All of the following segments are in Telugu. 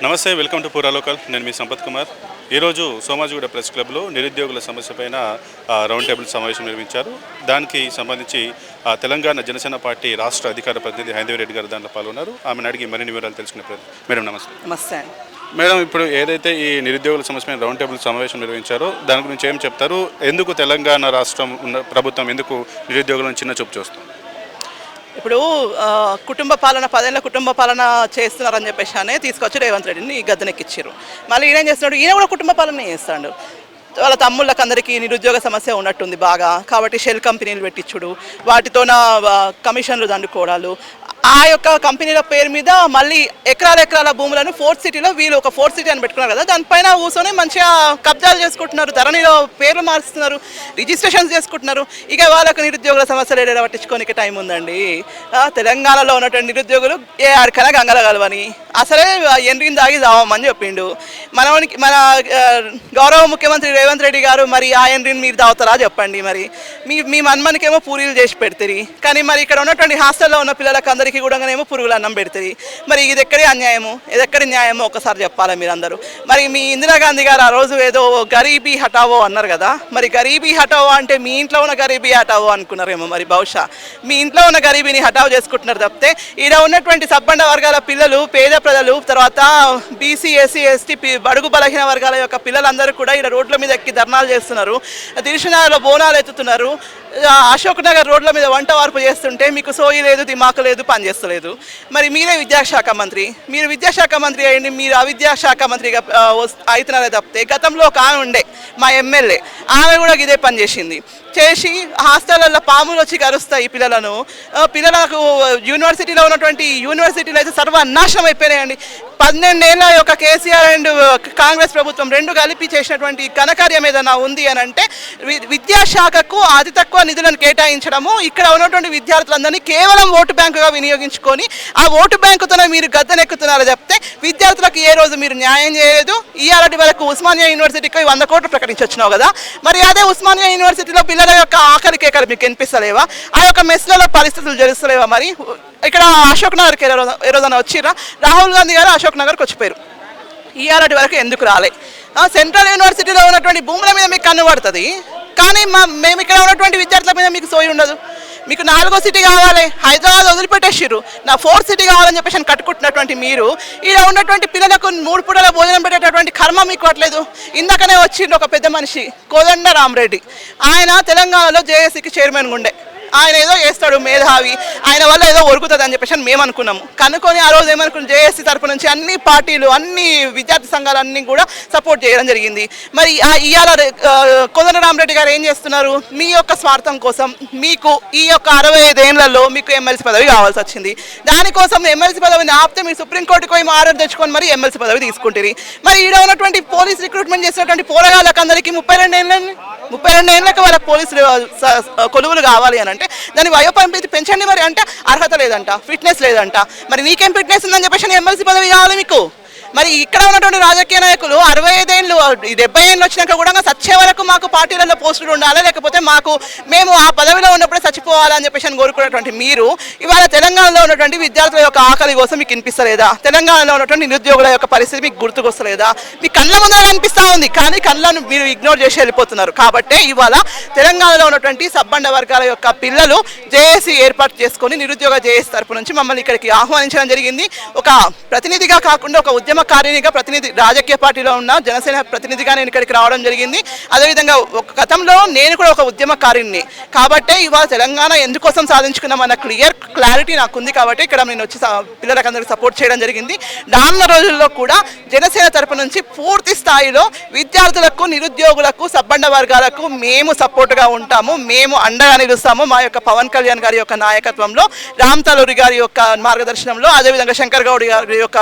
నమస్తే, వెల్కమ్ టు పూరా లోకల్. నేను మీ సంపత్ కుమార్. ఈరోజు సోమాజిగూడ ప్రెస్ క్లబ్లో నిరుద్యోగుల సమస్యపైన రౌండ్ టేబుల్ సమావేశం నిర్వహించారు. దానికి సంబంధించి తెలంగాణ జనసేన పార్టీ రాష్ట్ర అధికార ప్రతినిధి హైందవి రెడ్డి గారు దాంట్లో పాల్గొన్నారు. ఆమెను అడిగి మరిన్ని వివరాలు తెలుసుకునే ప్రయత్నం. మేడం నమస్తే. నమస్తే మేడం, ఇప్పుడు ఏదైతే ఈ నిరుద్యోగుల సమస్యపైన రౌండ్ టేబుల్ సమావేశం నిర్వహించారో దాని గురించి ఏం చెప్తారు? ఎందుకు తెలంగాణ రాష్ట్రం ఉన్న ప్రభుత్వం ఎందుకు నిరుద్యోగులను చిన్న చూపు చూస్తుంది? ఇప్పుడు కుటుంబ పాలన 10 ఏళ్ళ కుటుంబ పాలన చేస్తున్నారని చెప్పేసి అనే తీసుకొచ్చి రేవంత్ రెడ్డిని గద్దెనెక్కిచ్చారు. మళ్ళీ ఈయన ఏం చేస్తున్నాడు? ఈయన కూడా కుటుంబ పాలన చేస్తాడు. వాళ్ళ తమ్ముళ్ళకి అందరికీ నిరుద్యోగ సమస్య ఉన్నట్టుంది బాగా, కాబట్టి షెల్ కంపెనీలు పెట్టించుడు, వాటితోన కమిషన్లు దండుకోవడాలు, ఆ యొక్క కంపెనీల పేరు మీద మళ్ళీ ఎకరాల భూములను ఫోర్త్ సిటీలో వీళ్ళు ఒక ఫోర్త్ సిటీ అని పెట్టుకున్నారు కదా, దానిపైన కూర్చొని మంచిగా కబ్జాలు చేసుకుంటున్నారు, ధరణిలో పేర్లు మారుస్తున్నారు, రిజిస్ట్రేషన్స్ చేసుకుంటున్నారు. ఇక వాళ్ళకు నిరుద్యోగుల సమస్యలు ఏదైనా పట్టించుకోనికి టైం ఉందండి? తెలంగాణలో ఉన్నటువంటి నిరుద్యోగులు ఏ ఆడికైనా గంగల కలవని అసలే ఎండ్రిని దాగి దావమని చెప్పిండు మన గౌరవ ముఖ్యమంత్రి రేవంత్ రెడ్డి గారు. మరి ఆ ఎండ్రిని మీరు దావుతారా చెప్పండి? మరి మీ మన్మనికేమో పూరీలు చేసి పెడతారు, కానీ మరి ఇక్కడ ఉన్నటువంటి హాస్టల్లో ఉన్న పిల్లలకు అందరికీ కూడా ఏమో పురుగులు అన్నం పెడతారు. మరి ఇది ఎక్కడి అన్యాయము, ఇది ఎక్కడి న్యాయమో ఒకసారి చెప్పాలి మీరందరూ. మరి మీ ఇందిరాగాంధీ గారు ఆ రోజు ఏదో గరీబీ హటావో అన్నారు కదా, మరి గరీబీ హటావో అంటే మీ ఇంట్లో ఉన్న గరీబీ హటావో అనుకున్నారేమో. మరి బహుశా మీ ఇంట్లో ఉన్న గరీబీని హటావో చేసుకుంటున్నారు తప్పితే ఈడ ఉన్నటువంటి సబ్బండ వర్గాల పిల్లలు, పేద ప్రజలు, తర్వాత బీసీ, ఎస్సీ, ఎస్టీ, బడుగు బలహీన వర్గాల యొక్క పిల్లలందరూ కూడా ఇక్కడ రోడ్ల మీద ఎక్కి ధర్నాలు చేస్తున్నారు, దిల్షునగర్లో బోనాలు ఎత్తుతున్నారు, అశోక్ నగర్ రోడ్ల మీద వంట వార్పు చేస్తుంటే మీకు సోయి లేదు, దిమాకు లేదు, పని చేస్తలేదు. మరి మీరే విద్యాశాఖ మంత్రి, మీరు విద్యాశాఖ మంత్రి అయ్యండి, మీరు అవిద్యాశాఖ మంత్రిగా అవుతున్నారే తప్పితే గతంలో ఒక ఆమె ఉండే మా ఎమ్మెల్యే, ఆమె కూడా ఇదే పని చేసి హాస్టల్లో పాములు వచ్చి కరుస్తాయి పిల్లలకు యూనివర్సిటీలో ఉన్నటువంటి యూనివర్సిటీలు అయితే సర్వనాశనం అయిపోయినాయండి. 12 ఏళ్ళ యొక్క కేసీఆర్ అండ్ కాంగ్రెస్ ప్రభుత్వం రెండు కలిపి చేసినటువంటి ఘనకార్యం ఏదైనా ఉంది అని అంటే విద్యాశాఖకు అతి తక్కువ నిధులను కేటాయించడము, ఇక్కడ ఉన్నటువంటి విద్యార్థులందరినీ కేవలం ఓటు బ్యాంకుగా వినియోగించుకొని ఆ ఓటు బ్యాంకుతోనే మీరు గద్దెనెక్కుతున్నారని చెప్తే విద్యార్థులకు ఏ రోజు మీరు న్యాయం చేయలేదు. ఇవాళ వరకు ఉస్మానియా యూనివర్సిటీకి 100 కోట్లు ప్రకటించొచ్చినావు కదా, మరి అదే ఉస్మానియా యూనివర్సిటీలో పిల్లల యొక్క ఆకలి కేకలు మీకు కనిపిస్తలేవా? ఆ యొక్క మెస్లలో పరిస్థితులు జరుగుతలేవా? మరి ఇక్కడ అశోక్ నగర్కి ఏ రోజున వచ్చిరా? రాహుల్ గాంధీ గారు అశోక్ నగర్కి వచ్చిపోయారు, ఇవాళ వరకు ఎందుకు రాలే? సెంట్రల్ యూనివర్సిటీలో ఉన్నటువంటి భూముల మీద మీకు కన్ను పడుతుంది, కానీ మేము ఇక్కడ ఉన్నటువంటి విద్యార్థుల మీద మీకు సోయి ఉండదు. మీకు 4వ సిటీ కావాలి, హైదరాబాద్ వదిలిపెట్టేసిర్రు, నా 4th సిటీ కావాలని చెప్పేసి కట్టుకుంటున్నటువంటి మీరు ఇక్కడ ఉన్నటువంటి పిల్లలకు 3 పూటల భోజనం పెట్టేటటువంటి కర్మ మీకు పట్టలేదు. ఇందాకనే వచ్చిండు ఒక పెద్ద మనిషి కోదండ రామరెడ్డి, ఆయన తెలంగాణలో జేఏసీకి చైర్మన్ ఉండే, ఆయన ఏదో చేస్తాడు మేధావి, ఆయన వల్ల ఏదో ఒరుగుతుంది అని చెప్పేసి మేము అనుకున్నాము. కనుక్కొని ఆ రోజు ఏమనుకున్నాం, జేఏసీ తరపు నుంచి అన్ని పార్టీలు, అన్ని విద్యార్థి సంఘాలన్నీ కూడా సపోర్ట్ చేయడం జరిగింది. మరి ఇవాళ కోదండరామరెడ్డి గారు ఏం చేస్తున్నారు? మీ యొక్క స్వార్థం కోసం మీకు ఈ యొక్క 65 ఏళ్లలో మీకు ఎమ్మెల్సీ పదవి కావాల్సి వచ్చింది. దానికోసం ఎమ్మెల్సీ పదవిని ఆపితే మీరు సుప్రీంకోర్టుకు పోయి ఆర్డర్ తెచ్చుకొని మరి ఎమ్మెల్సీ పదవి తీసుకుంటారు. మరి ఈడ ఉన్నటువంటి పోలీస్ రిక్రూట్మెంట్ చేసినటువంటి పోరగాళ్ళకి అందరికీ 32 ఏళ్ళకి వాళ్ళ పోలీసులు కొలువులు కావాలి అని అంటే దాని వయోపరిమితి పెంచండి. మరి అంటే అర్హత లేదంట, ఫిట్నెస్ లేదంట. మరి నీకేం ఫిట్నెస్ ఉందని చెప్పేసి ఎమ్మెల్సీ పదవి కావాలి మీకు? మరి ఇక్కడ ఉన్నటువంటి రాజకీయ నాయకులు 65 ఏళ్ళు 70 ఏళ్ళు వచ్చినాక కూడా సచ్చే వరకు మాకు పార్టీలలో పోస్టులు ఉండాలి, లేకపోతే మేము ఆ పదవిలో ఉన్నప్పుడే చచ్చిపోవాలని చెప్పేసి కోరుకున్నటువంటి మీరు ఇవాళ తెలంగాణలో ఉన్నటువంటి విద్యార్థుల యొక్క ఆకలి కోసం మీకు వినిపిస్తలేదా? తెలంగాణలో ఉన్నటువంటి నిరుద్యోగుల యొక్క పరిస్థితి మీకు గుర్తుకొస్తలేదా? మీ కళ్ళ ముందర కనిపిస్తూ ఉంది, కానీ కళ్ళను మీరు ఇగ్నోర్ చేసి వెళ్ళిపోతున్నారు. కాబట్టి ఇవాళ తెలంగాణలో ఉన్నటువంటి సబ్బండ వర్గాల యొక్క పిల్లలు జేఏసీ ఏర్పాటు చేసుకొని నిరుద్యోగ జేఏసీ తరపు నుంచి మమ్మల్ని ఇక్కడికి ఆహ్వానించడం జరిగింది. ఒక ప్రతినిధిగా కాకుండా ఒక ఉద్యమకారినిగా, ప్రతినిధి రాజకీయ పార్టీలో ఉన్న జనసేన ప్రతినిధిగా నేను ఇక్కడికి రావడం జరిగింది. అదేవిధంగా ఒక గతంలో నేను కూడా ఒక ఉద్యమకారిని కాబట్టి ఇవాళ తెలంగాణ ఎందుకోసం సాధించుకున్నామన్న క్లారిటీ నాకు ఉంది. కాబట్టి ఇక్కడ నేను వచ్చి పిల్లలకు అందరికీ సపోర్ట్ చేయడం జరిగింది. రానున్న రోజుల్లో కూడా జనసేన తరపు నుంచి పూర్తి స్థాయిలో విద్యార్థులకు, నిరుద్యోగులకు, సబ్బండ వర్గాలకు మేము సపోర్ట్గా ఉంటాము, మేము అండగా నిలుస్తాము. మా యొక్క పవన్ కళ్యాణ్ గారి యొక్క నాయకత్వంలో, రామ్ తలూరి గారి యొక్క మార్గదర్శనంలో, అదేవిధంగా శంకర్ గౌడ్ గారి యొక్క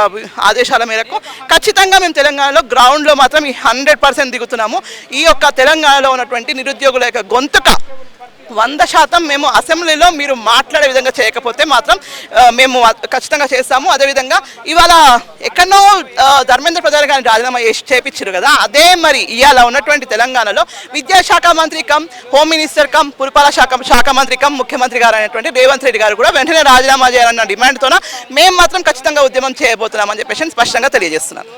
ఆదేశాల మేరకు ఖచ్చితంగా మేము తెలంగాణలో గ్రౌండ్లో మాత్రం 100% దిగుతున్నాము. ఈ యొక్క తెలంగాణలో ఉన్నటువంటి నిరుద్యోగుల యొక్క గొంతుక 100% మేము అసెంబ్లీలో మీరు మాట్లాడే విధంగా చేయకపోతే మాత్రం మేము ఖచ్చితంగా చేస్తాము. అదేవిధంగా ఇవాళ ఎక్కడో ధర్మేంద్ర ప్రధాన్ గారిని రాజీనామా చేయించారు కదా, అదే మరి ఇవాళ ఉన్నటువంటి తెలంగాణలో విద్యాశాఖ మంత్రి కమ్, హోమ్ మినిస్టర్ కమ్, పురపాలక శాఖ మంత్రి కమ్, ముఖ్యమంత్రి గారు అయినటువంటి రేవంత్ రెడ్డి గారు కూడా వెంటనే రాజీనామా చేయాలన్న డిమాండ్తోన మేము మాత్రం ఖచ్చితంగా ఉద్యమం చేయబోతున్నామని చెప్పేసి స్పష్టంగా తెలియజేస్తున్నాను.